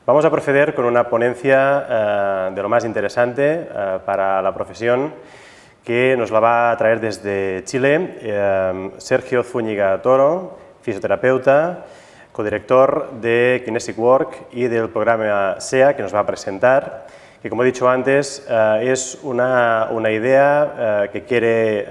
Vamos a proceder con una ponencia de lo más interesante para la profesión, que nos la va a traer desde Chile Sergio Zúñiga Toro, fisioterapeuta, codirector de Kinetic Work y del programa SEA, que nos va a presentar, que, como he dicho antes, es una idea que quiere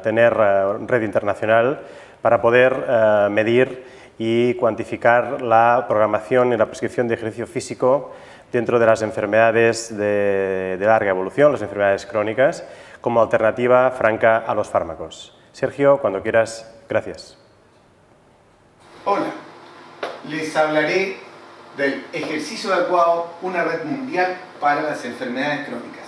tener red internacional para poder medir y cuantificar la programación y la prescripción de ejercicio físico dentro de las enfermedades de larga evolución, las enfermedades crónicas, como alternativa franca a los fármacos. Sergio, cuando quieras, gracias. Hola, les hablaré del ejercicio adecuado, una red mundial para las enfermedades crónicas.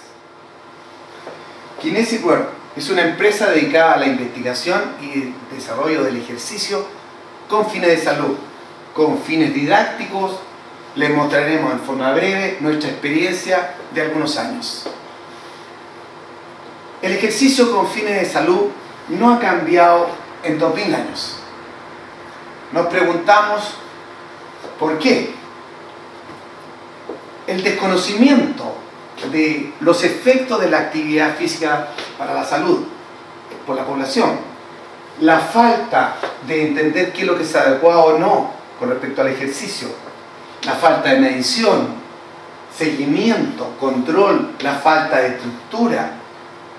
Kinetic Work es una empresa dedicada a la investigación y desarrollo del ejercicio con fines de salud, con fines didácticos. Les mostraremos en forma breve nuestra experiencia de algunos años. El ejercicio con fines de salud no ha cambiado en 2000 años. Nos preguntamos ¿por qué? El desconocimiento de los efectos de la actividad física para la salud por la población, la falta de entender qué es lo que es adecuado o no con respecto al ejercicio, la falta de medición, seguimiento, control, la falta de estructura,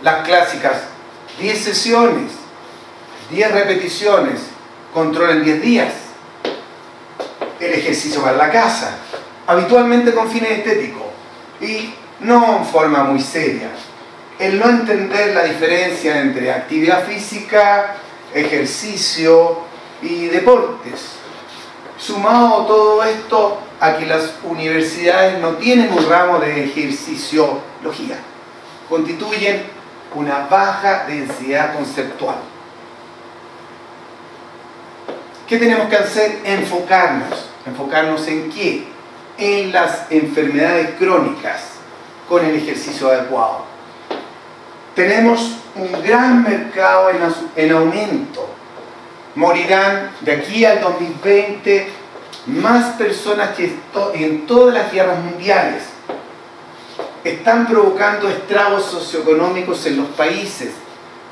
las clásicas 10 sesiones, 10 repeticiones, control en 10 días, el ejercicio para la casa, habitualmente con fines estéticos y no en forma muy seria, el no entender la diferencia entre actividad física, ejercicio y deportes. Sumado todo esto a que las universidades no tienen un ramo de ejerciciología, constituyen una baja densidad conceptual. ¿Qué tenemos que hacer? Enfocarnos. ¿Enfocarnos en qué? En las enfermedades crónicas con el ejercicio adecuado. Tenemos un gran mercado en aumento. Morirán de aquí al 2020 más personas que en todas las guerras mundiales. Están provocando estragos socioeconómicos en los países.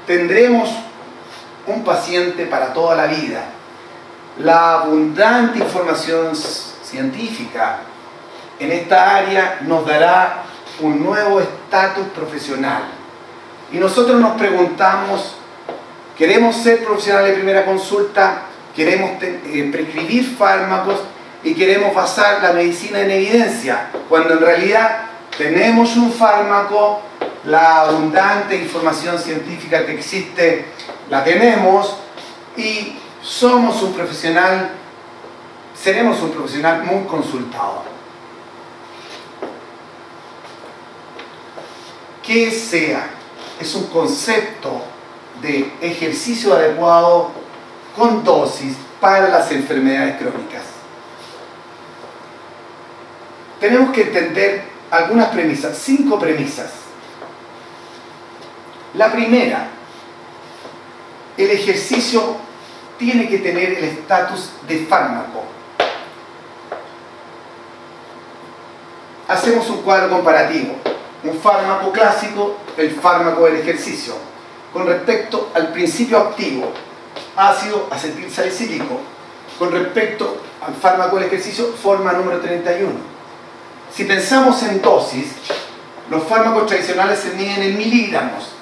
Tendremos un paciente para toda la vida. La abundante información científica en esta área nos dará un nuevo estatus profesional. Y nosotros nos preguntamos, ¿queremos ser profesionales de primera consulta? ¿Queremos prescribir fármacos? ¿Y queremos basar la medicina en evidencia? Cuando en realidad tenemos un fármaco, la abundante información científica que existe la tenemos y somos un profesional, seremos un profesional muy consultado. ¿Qué sea? Es un concepto de ejercicio adecuado con dosis para las enfermedades crónicas. Tenemos que entender algunas premisas, 5 premisas. La primera, el ejercicio tiene que tener el estatus de fármaco. Hacemos un cuadro comparativo. Un fármaco clásico, el fármaco del ejercicio, con respecto al principio activo, ácido acetilsalicílico, con respecto al fármaco del ejercicio, forma número 31. Si pensamos en dosis, los fármacos tradicionales se miden en miligramos.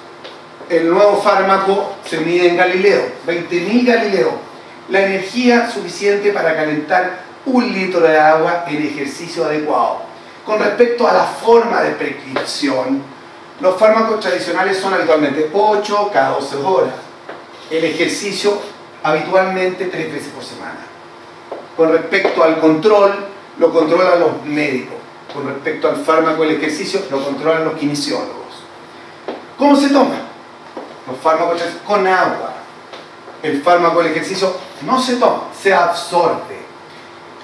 El nuevo fármaco se mide en Galileo, 20.000 Galileo. La energía suficiente para calentar 1 litro de agua en ejercicio adecuado. Con respecto a la forma de prescripción, los fármacos tradicionales son habitualmente 8 cada 12 horas. El ejercicio habitualmente 3 veces por semana. Con respecto al control, lo controlan los médicos. Con respecto al fármaco del ejercicio, lo controlan los kinesiólogos. ¿Cómo se toma? Los fármacos con agua. El fármaco del ejercicio no se toma, se absorbe.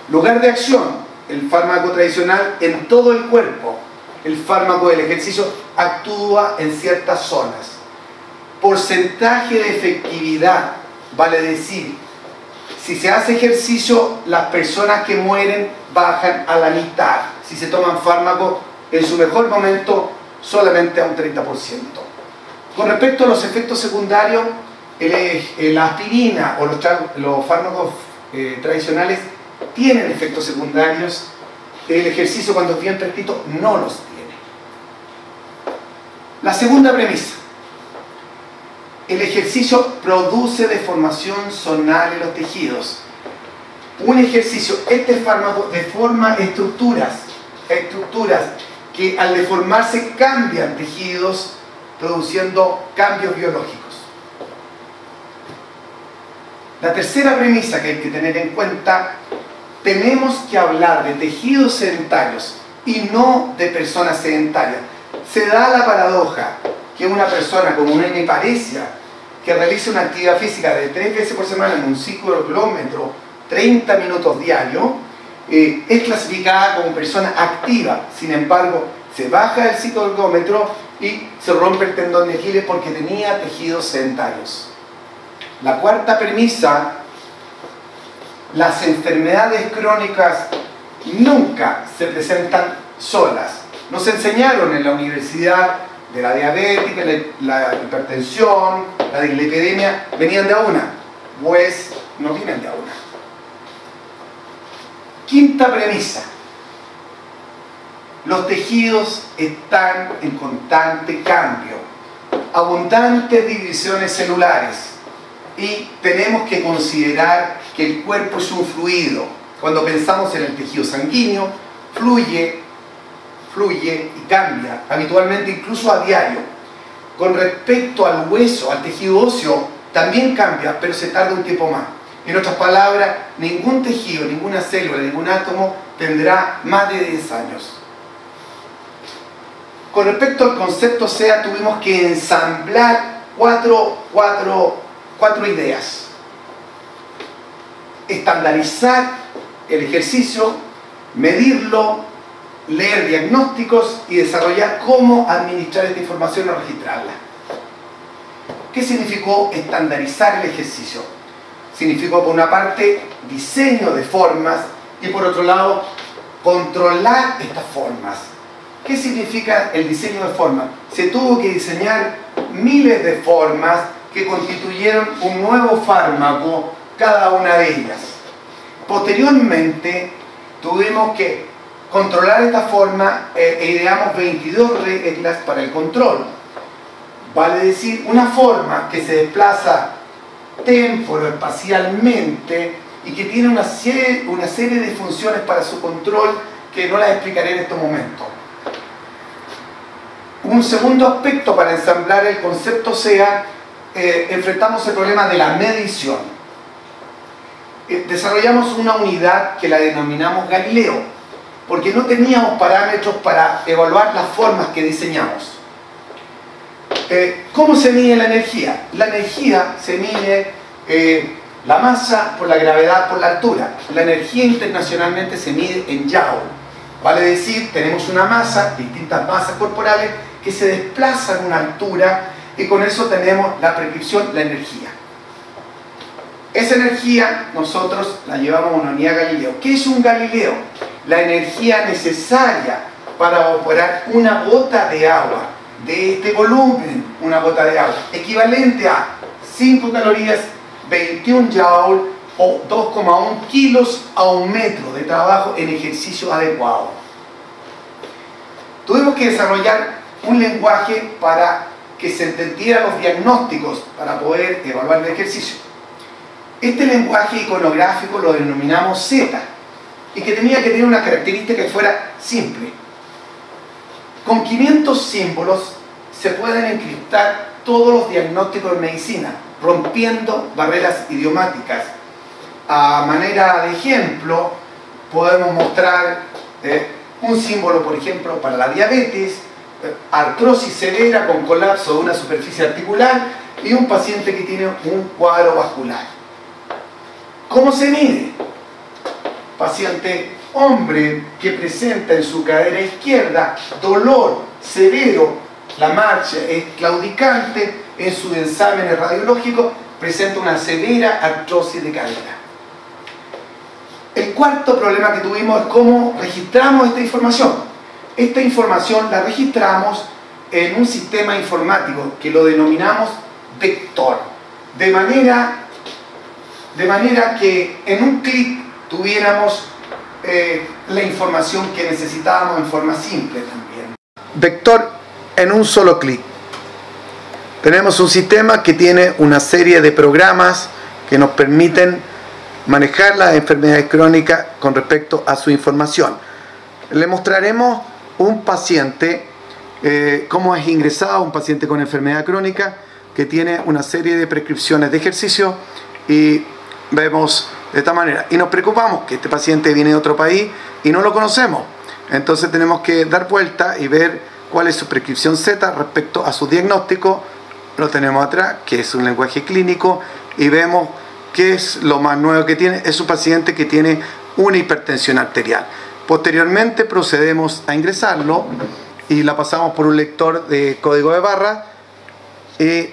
Lugar de acción. El fármaco tradicional en todo el cuerpo. El fármaco del ejercicio actúa en ciertas zonas. Porcentaje de efectividad, vale decir, Si se hace ejercicio, las personas que mueren bajan a la mitad. Si se toman fármacos, en su mejor momento, solamente a un 30%. Con respecto a los efectos secundarios, la aspirina o los fármacos tradicionales tienen efectos secundarios. El ejercicio, cuando es bien prescrito, no los tiene. La segunda premisa: el ejercicio produce deformación zonal en los tejidos. Un ejercicio, este fármaco deforma estructuras que al deformarse cambian tejidos, produciendo cambios biológicos. La tercera premisa que hay que tener en cuenta: tenemos que hablar de tejidos sedentarios y no de personas sedentarias. Se da la paradoja que una persona con una hemiparesia que realice una actividad física de 3 veces por semana en un ciclokilómetro, 30 minutos diarios, es clasificada como persona activa. Sin embargo, se baja del ciclokilómetro y se rompe el tendón de Aquiles porque tenía tejidos sedentarios. La cuarta premisa: las enfermedades crónicas nunca se presentan solas. Nos enseñaron en la universidad de la diabetes, la hipertensión, la dislipidemia, venían de a una. Pues no vienen de a una. Quinta premisa: los tejidos están en constante cambio, abundantes divisiones celulares, y tenemos que considerar que el cuerpo es un fluido. Cuando pensamos en el tejido sanguíneo, fluye y cambia, habitualmente incluso a diario. Con respecto al hueso, al tejido óseo, también cambia, pero se tarda un tiempo más. En otras palabras, ningún tejido, ninguna célula, ningún átomo tendrá más de 10 años. Con respecto al concepto SEA, tuvimos que ensamblar cuatro ideas: estandarizar el ejercicio, medirlo, leer diagnósticos y desarrollar cómo administrar esta información o registrarla. ¿Qué significó estandarizar el ejercicio? Significó, por una parte, diseño de formas y, por otro lado, controlar estas formas. ¿Qué significa el diseño de formas? Se tuvo que diseñar miles de formas que constituyeron un nuevo fármaco, cada una de ellas. Posteriormente, tuvimos que controlar esta forma e ideamos 22 reglas para el control. Vale decir, una forma que se desplaza temporoespacialmente y que tiene una serie de funciones para su control que no las explicaré en estos momentos. Un segundo aspecto para ensamblar el concepto SEA, enfrentamos el problema de la medición. Desarrollamos una unidad que la denominamos Galileo, porque no teníamos parámetros para evaluar las formas que diseñamos. ¿Cómo se mide la energía? La energía se mide la masa por la gravedad por la altura. La energía internacionalmente se mide en Joule. Vale decir, tenemos una masa, distintas masas corporales que se desplazan a una altura, y con eso tenemos la prescripción, la energía. Esa energía nosotros la llevamos a una unidad Galileo. ¿Qué es un Galileo? La energía necesaria para evaporar una gota de agua de este volumen, una gota de agua, equivalente a 5 calorías, 21 joules o 2,1 kilos a un metro de trabajo en ejercicio adecuado. Tuvimos que desarrollar un lenguaje para que se entendieran los diagnósticos para poder evaluar el ejercicio. Este lenguaje iconográfico lo denominamos Z, y que tenía que tener una característica que fuera simple. Con 500 símbolos se pueden encriptar todos los diagnósticos de medicina, rompiendo barreras idiomáticas. A manera de ejemplo, podemos mostrar un símbolo, por ejemplo, para la diabetes, artrosis severa con colapso de una superficie articular y un paciente que tiene un cuadro vascular. ¿Cómo se mide? Paciente hombre que presenta en su cadera izquierda dolor severo, la marcha es claudicante, en su exámenes radiológicos presenta una severa artrosis de cadera. El cuarto problema que tuvimos es cómo registramos esta información. Esta información la registramos en un sistema informático que lo denominamos vector. De manera que en un clic tuviéramos la información que necesitábamos en forma simple también. Vector en un solo clic. Tenemos un sistema que tiene una serie de programas que nos permiten manejar las enfermedades crónicas con respecto a su información. Le mostraremos un paciente, cómo es ingresado un paciente con enfermedad crónica que tiene una serie de prescripciones de ejercicio y vemos de esta manera. Y nos preocupamos que este paciente viene de otro país y no lo conocemos. Entonces tenemos que dar vuelta y ver cuál es su prescripción Z respecto a su diagnóstico. Lo tenemos atrás, que es un lenguaje clínico, y vemos qué es lo más nuevo que tiene. Es un paciente que tiene una hipertensión arterial. Posteriormente procedemos a ingresarlo y la pasamos por un lector de código de barra y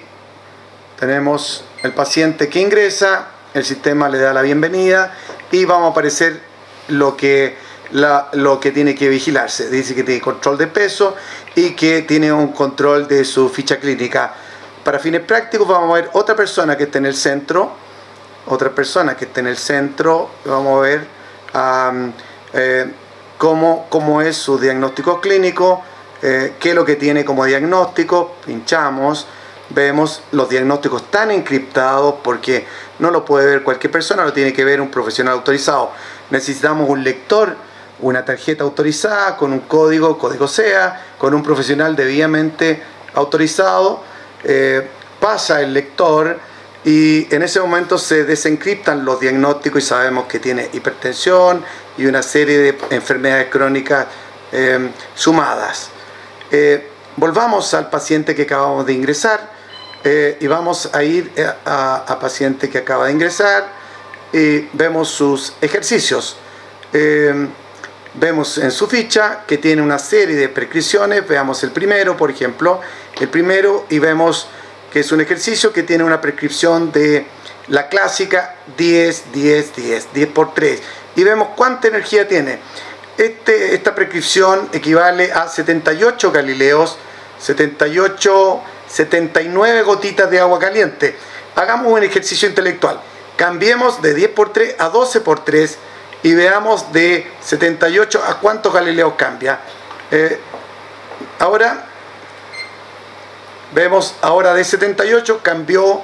tenemos el paciente que ingresa, el sistema le da la bienvenida y vamos a aparecer lo que tiene que vigilarse. Dice que tiene control de peso y que tiene un control de su ficha clínica. Para fines prácticos vamos a ver otra persona que esté en el centro, vamos a ver cómo es su diagnóstico clínico, qué es lo que tiene como diagnóstico, pinchamos, vemos los diagnósticos están encriptados porque no lo puede ver cualquier persona, lo tiene que ver un profesional autorizado. Necesitamos un lector, una tarjeta autorizada con un código SEA, con un profesional debidamente autorizado. Pasa el lector y en ese momento se desencriptan los diagnósticos y sabemos que tiene hipertensión y una serie de enfermedades crónicas sumadas. Volvamos al paciente que acabamos de ingresar y vamos a ir a paciente que acaba de ingresar y vemos sus ejercicios. Vemos en su ficha que tiene una serie de prescripciones. Veamos el primero, por ejemplo, y vemos que es un ejercicio que tiene una prescripción de la clásica 10 por 3 y vemos cuánta energía tiene. Esta prescripción equivale a 78 galileos, 79 gotitas de agua caliente. Hagamos un ejercicio intelectual. Cambiemos de 10 por 3 a 12 por 3 y veamos de 78 a cuántos galileos cambia. Ahora vemos, de 78 cambió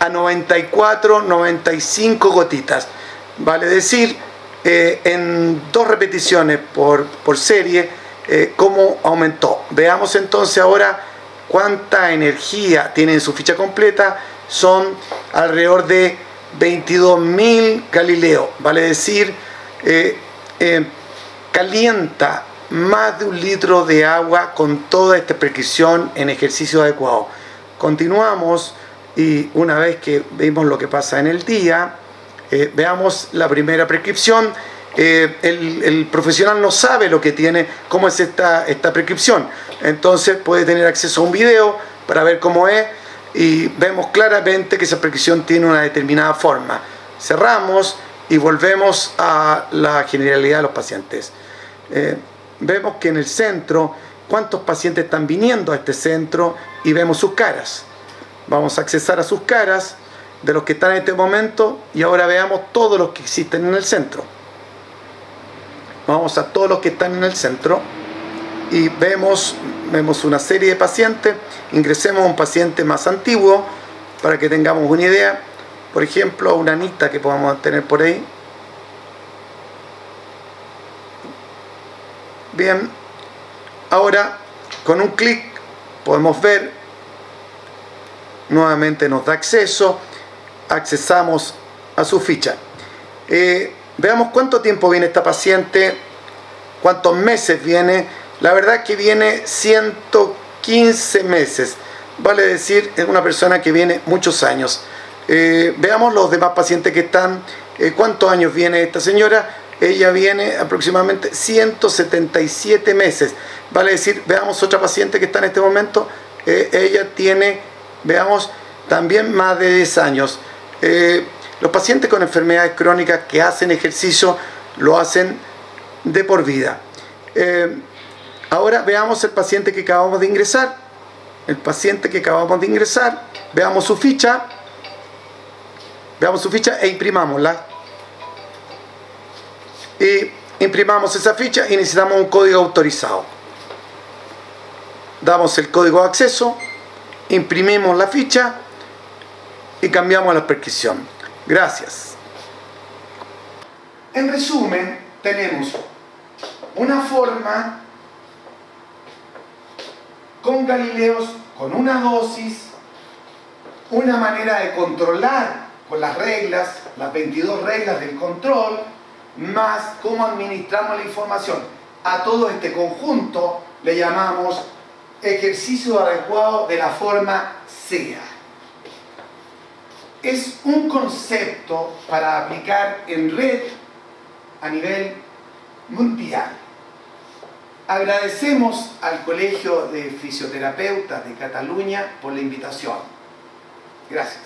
a 94, 95 gotitas. Vale decir, en 2 repeticiones por serie, cómo aumentó. Veamos entonces ahora cuánta energía tiene en su ficha completa. Son alrededor de 22.000 galileos. Vale decir, calienta más de 1 litro de agua con toda esta prescripción en ejercicio adecuado. Continuamos y una vez que vimos lo que pasa en el día, veamos la primera prescripción. El profesional no sabe lo que tiene, cómo es esta prescripción. Entonces puede tener acceso a un video para ver cómo es y vemos claramente que esa prescripción tiene una determinada forma. Cerramos y volvemos a la generalidad de los pacientes. Vemos que en el centro, cuántos pacientes están viniendo a este centro y vemos sus caras. Vamos a accesar a sus caras de los que están en este momento y ahora veamos todos los que existen en el centro. Vamos a todos los que están en el centro y vemos una serie de pacientes. Ingresemos a un paciente más antiguo para que tengamos una idea. Por ejemplo, a una Anita que podamos tener por ahí. Bien, ahora con un clic podemos ver, nuevamente nos da acceso, accesamos a su ficha. Veamos cuánto tiempo viene esta paciente, cuántos meses viene. La verdad es que viene 115 meses, vale decir, es una persona que viene muchos años. Veamos los demás pacientes que están, cuántos años viene esta señora. Ella viene aproximadamente 177 meses. Vale decir, veamos otra paciente que está en este momento. Ella tiene, veamos, también más de 10 años. Los pacientes con enfermedades crónicas que hacen ejercicio lo hacen de por vida. Ahora veamos el paciente que acabamos de ingresar. El paciente que acabamos de ingresar, veamos su ficha e imprimámosla. Y imprimamos esa ficha y necesitamos un código autorizado. Damos el código de acceso, imprimimos la ficha y cambiamos la prescripción. Gracias. En resumen, tenemos una forma con Galileos, con una dosis, una manera de controlar con las reglas, las 22 reglas del control, más cómo administramos la información. A todo este conjunto le llamamos ejercicio adecuado de la forma SEA. Es un concepto para aplicar en red a nivel mundial. Agradecemos al Colegio de Fisioterapeutas de Cataluña por la invitación. Gracias.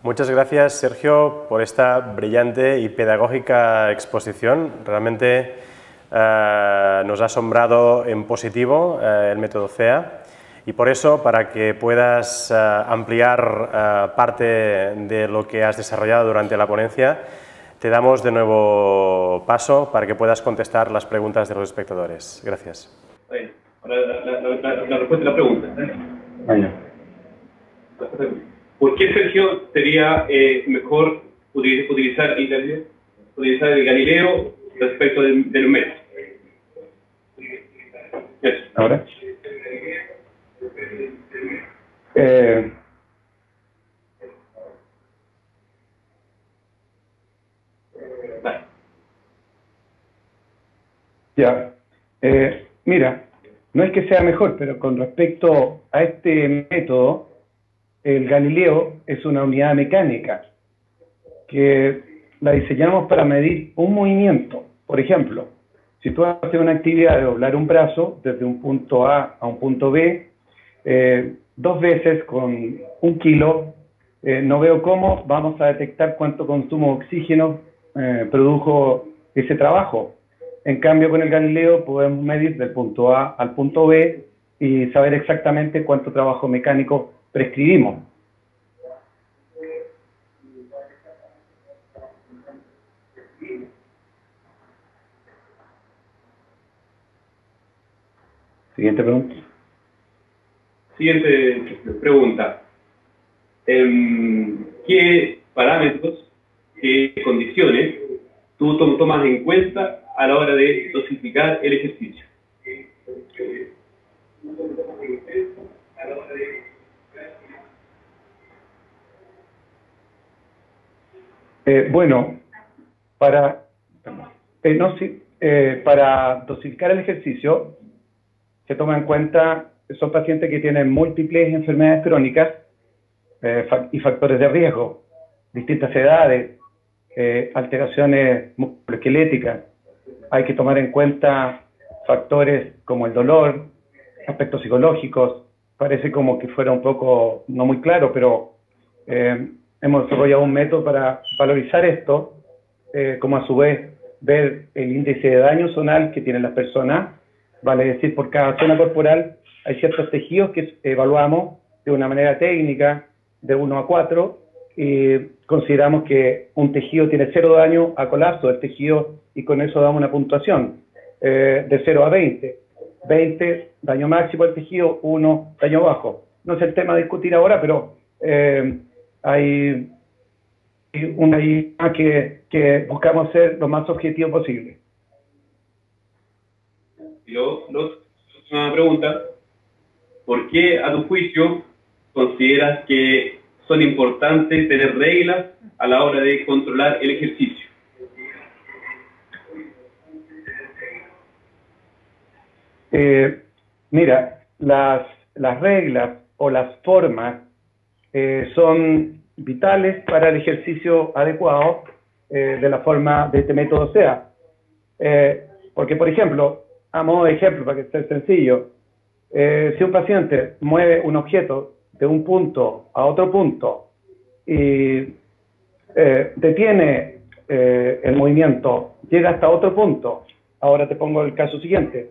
Muchas gracias, Sergio, por esta brillante y pedagógica exposición. Realmente nos ha asombrado en positivo el método CEA. Y por eso, para que puedas ampliar parte de lo que has desarrollado durante la ponencia, te damos de nuevo paso para que puedas contestar las preguntas de los espectadores. Gracias. La respuesta a la pregunta. ¿Por qué, Sergio, sería mejor utilizar el Galileo respecto del MES? ¿Ahora? Mira, no es que sea mejor, pero con respecto a este método, el Galileo es una unidad mecánica que la diseñamos para medir un movimiento. Por ejemplo, si tú haces una actividad de doblar un brazo desde un punto A a un punto B, 2 veces con 1 kilo, no veo cómo vamos a detectar cuánto consumo de oxígeno produjo ese trabajo. En cambio, con el Galileo podemos medir del punto A al punto B y saber exactamente cuánto trabajo mecánico prescribimos. Siguiente pregunta. Siguiente pregunta. ¿Qué parámetros, qué condiciones tú tomas en cuenta a la hora de dosificar el ejercicio? Bueno, para dosificar el ejercicio se toma en cuenta, son pacientes que tienen múltiples enfermedades crónicas y factores de riesgo, distintas edades, alteraciones musculoesqueléticas. Hay que tomar en cuenta factores como el dolor, aspectos psicológicos. Parece como que fuera un poco no muy claro, pero hemos desarrollado un método para valorizar esto, como a su vez ver el índice de daño zonal que tienen las personas. Vale decir, por cada zona corporal hay ciertos tejidos que evaluamos de una manera técnica, de 1 a 4, y consideramos que un tejido tiene 0 daño a colapso del tejido y con eso damos una puntuación de 0 a 20. 20, daño máximo del tejido, 1, daño bajo. No es el tema a discutir ahora, pero hay una idea que buscamos ser lo más objetivo posible. Una pregunta. ¿Por qué, a tu juicio, consideras que son importantes tener reglas a la hora de controlar el ejercicio? Mira, las reglas o las formas son vitales para el ejercicio adecuado de la forma de este método SEA. Porque, por ejemplo, a modo de ejemplo, para que sea sencillo, si un paciente mueve un objeto de un punto a otro punto y detiene el movimiento, llega hasta otro punto. Ahora te pongo el caso siguiente.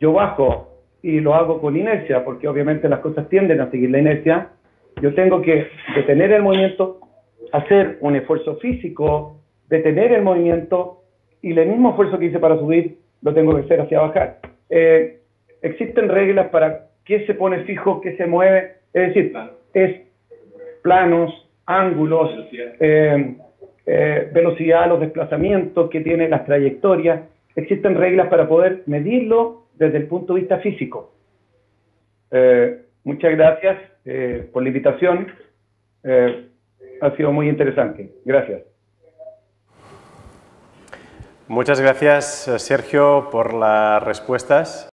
Yo bajo y lo hago con inercia, porque obviamente las cosas tienden a seguir la inercia. Yo tengo que detener el movimiento, hacer un esfuerzo físico, detener el movimiento, y el mismo esfuerzo que hice para subir lo tengo que hacer hacia bajar. Existen reglas para qué se pone fijo, qué se mueve, es decir, es planos, ángulos, velocidad, los desplazamientos que tienen, las trayectorias. Existen reglas para poder medirlo desde el punto de vista físico. Muchas gracias por la invitación. Ha sido muy interesante. Gracias. Muchas gracias, Sergio, por las respuestas.